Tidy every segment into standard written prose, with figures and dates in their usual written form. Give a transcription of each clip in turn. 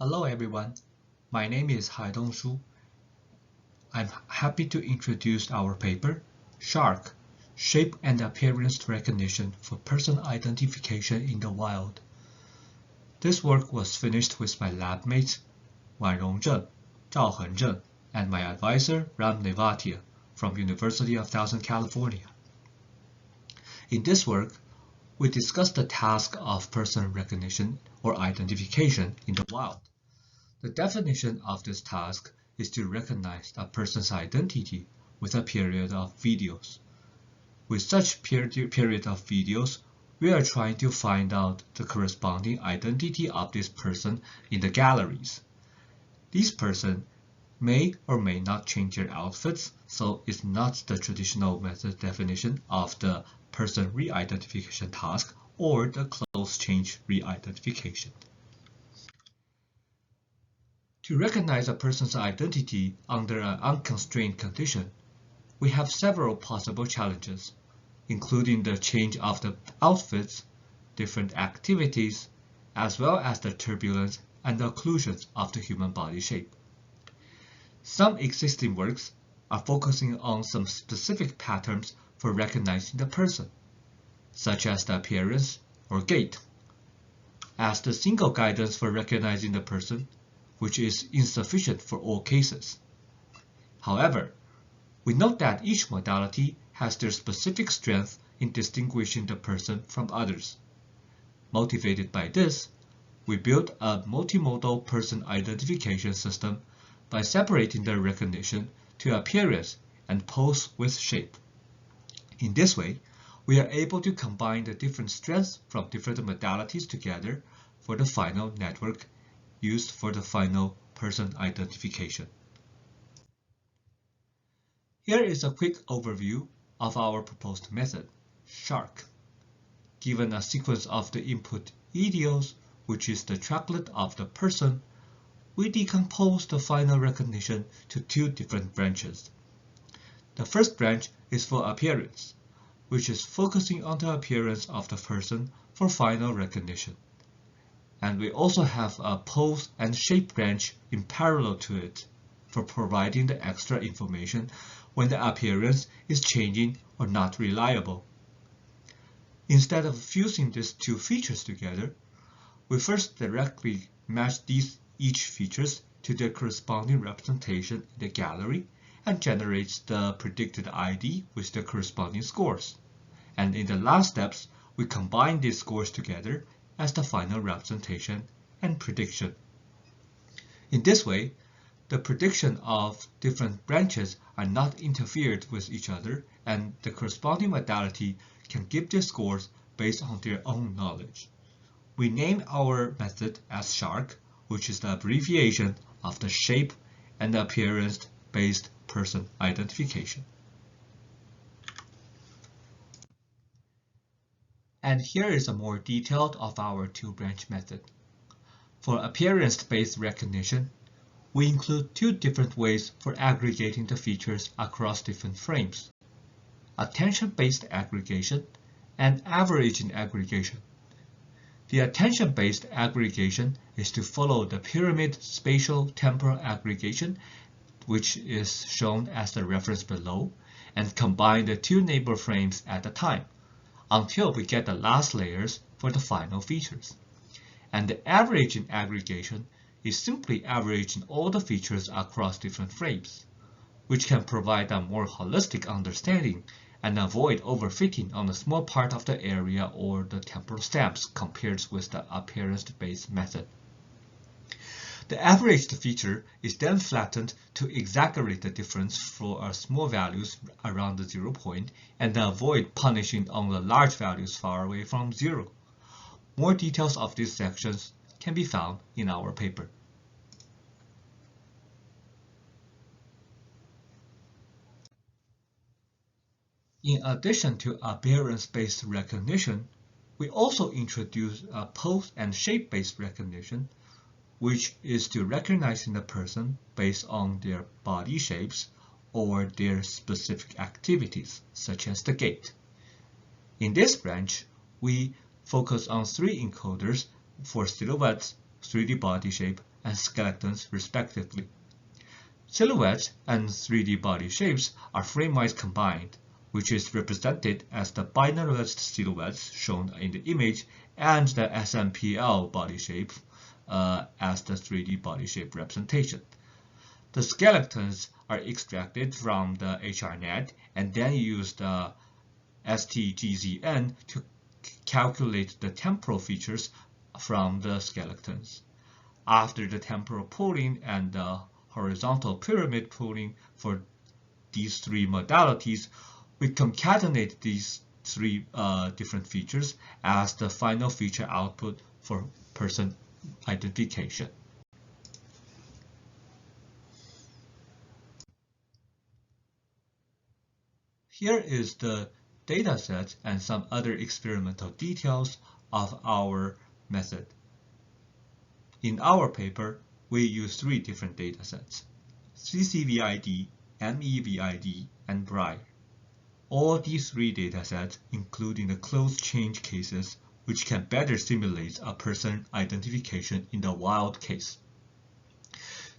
Hello everyone, my name is Haidong. I'm happy to introduce our paper, ShARc, Shape and Appearance Recognition for Person Identification in the Wild. This work was finished with my lab mates, Wanrong Zheng, Zhaoheng, and my advisor, Nevatia, from University of Southern California. In this work, we discussed the task of person recognition or identification in the wild. The definition of this task is to recognize a person's identity with a period of videos. With such period of videos, we are trying to find out the corresponding identity of this person in the galleries. These persons may or may not change their outfits, so it's not the traditional method definition of the person re-identification task or the close change re-identification. To recognize a person's identity under an unconstrained condition, we have several possible challenges, including the change of the outfits, different activities, as well as the turbulence and the occlusions of the human body shape. Some existing works are focusing on some specific patterns for recognizing the person, such as the appearance or gait. As the single guidance for recognizing the person, which is insufficient for all cases. However, we note that each modality has their specific strength in distinguishing the person from others. Motivated by this, we built a multimodal person identification system by separating the recognition to appearance and pose with shape. In this way, we are able to combine the different strengths from different modalities together for the final network used for the final person identification. Here is a quick overview of our proposed method, ShARc. Given a sequence of the input videos, which is the tracklet of the person, we decompose the final recognition to two different branches. The first branch is for appearance, which is focusing on the appearance of the person for final recognition. And we also have a pose and shape branch in parallel to it for providing the extra information when the appearance is changing or not reliable. Instead of fusing these two features together, we first directly match each features to their corresponding representation in the gallery and generates the predicted ID with the corresponding scores. And in the last steps, we combine these scores together as the final representation and prediction. In this way, the prediction of different branches are not interfered with each other, and the corresponding modality can give their scores based on their own knowledge. We name our method as ShARc, which is the abbreviation of the shape and appearance-based person identification. And here is a more detailed of our two-branch method. For appearance-based recognition, we include two different ways for aggregating the features across different frames: attention-based aggregation and averaging aggregation. The attention-based aggregation is to follow the pyramid spatial temporal aggregation, which is shown as the reference below, and combine the two neighbor frames at a time, until we get the last layers for the final features. And the averaging aggregation is simply averaging all the features across different frames, which can provide a more holistic understanding and avoid overfitting on a small part of the area or the temporal steps compared with the appearance-based method. The averaged feature is then flattened to exaggerate the difference for small values around the 0 point and avoid punishing on the large values far away from 0. More details of these sections can be found in our paper. In addition to appearance-based recognition, we also introduce a pose and shape-based recognition, which is to recognizing the person based on their body shapes or their specific activities, such as the gait. In this branch, we focus on three encoders for silhouettes, 3D body shape, and skeletons respectively. Silhouettes and 3D body shapes are frame-wise combined, which is represented as the binarized silhouettes shown in the image and the SMPL body shape as the 3D body shape representation. The skeletons are extracted from the HRNet and then use the STGZN to calculate the temporal features from the skeletons. After the temporal pooling and the horizontal pyramid pooling for these three modalities, we concatenate these three different features as the final feature output for person identification. Here is the dataset and some other experimental details of our method. In our paper, we use three different datasets: CCVID, MEVID, and BRIAR. All these three datasets including the close change cases, which can better simulate a person identification in the wild case.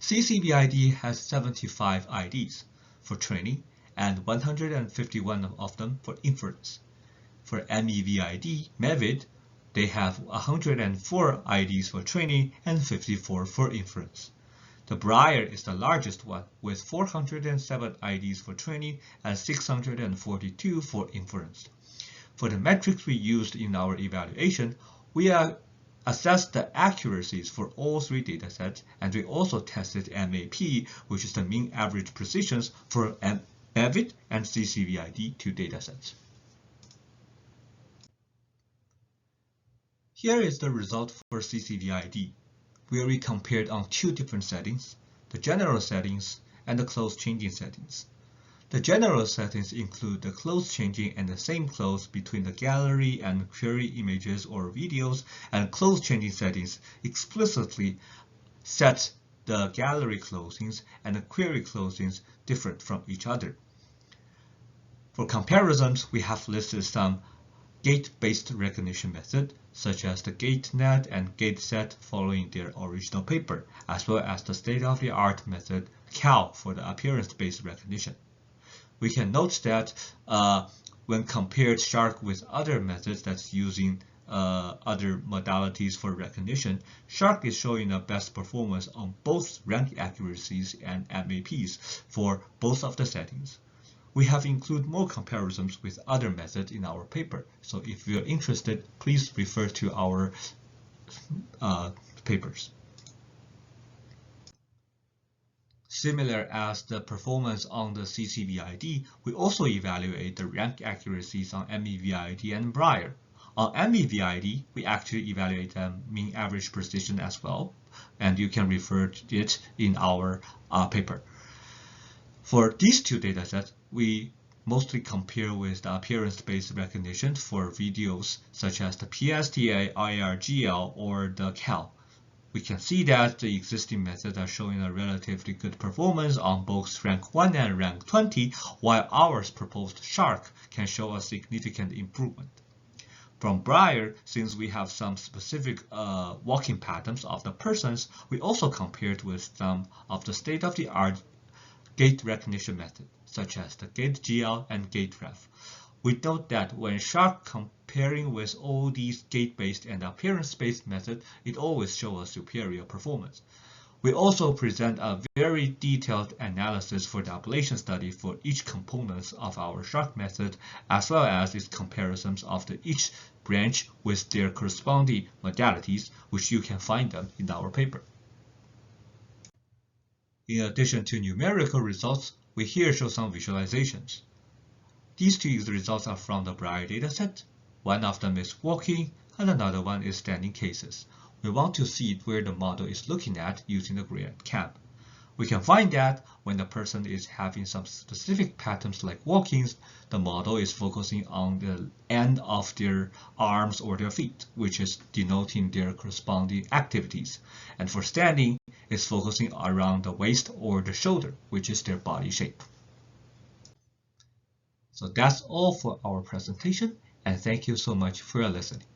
CCVID has 75 IDs for training and 151 of them for inference. For MEVID, they have 104 IDs for training and 54 for inference. The BRIAR is the largest one with 407 IDs for training and 642 for inference. For the metrics we used in our evaluation, we assessed the accuracies for all three datasets, and we also tested MAP, which is the mean average precisions for MEVID and CCVID 2 datasets. Here is the result for CCVID, where we compared on two different settings, the general settings and the close changing settings. The general settings include the close changing and the same close between the gallery and query images or videos, and close changing settings explicitly set the gallery closings and the query closings different from each other. For comparisons, we have listed some gate-based recognition methods, such as the GateNet and GateSet following their original paper, as well as the state-of-the-art method CAL for the appearance-based recognition. We can note that when compared ShARc with other methods that's using other modalities for recognition, ShARc is showing the best performance on both rank accuracies and MAPs for both of the settings. We have included more comparisons with other methods in our paper, so if you're interested, please refer to our papers. Similar as the performance on the CCVID, we also evaluate the rank accuracies on MEVID and BRIAR. On MEVID, we actually evaluate the mean average precision as well, and you can refer to it in our paper. For these two datasets, we mostly compare with the appearance-based recognition for videos such as the PSTA, IRGL, or the CAL. We can see that the existing methods are showing a relatively good performance on both rank 1 and rank 20, while ours proposed ShARc can show a significant improvement. From BRIAR, since we have some specific walking patterns of the persons, we also compared with some of the state-of-the-art gait recognition methods, such as the GateGL and GateRef. We note that when ShARc comparing with all these gate-based and appearance-based methods, it always shows a superior performance. We also present a very detailed analysis for the ablation study for each component of our ShARc method, as well as its comparisons of each branch with their corresponding modalities, which you can find them in our paper. In addition to numerical results, we here show some visualizations. These two results are from the BRIAR dataset. One of them is walking, and another one is standing cases. We want to see where the model is looking at using the gradient cam. We can find that when the person is having some specific patterns like walkings, the model is focusing on the end of their arms or their feet, which is denoting their corresponding activities. And for standing, it's focusing around the waist or the shoulder, which is their body shape. So that's all for our presentation, and thank you so much for your listening.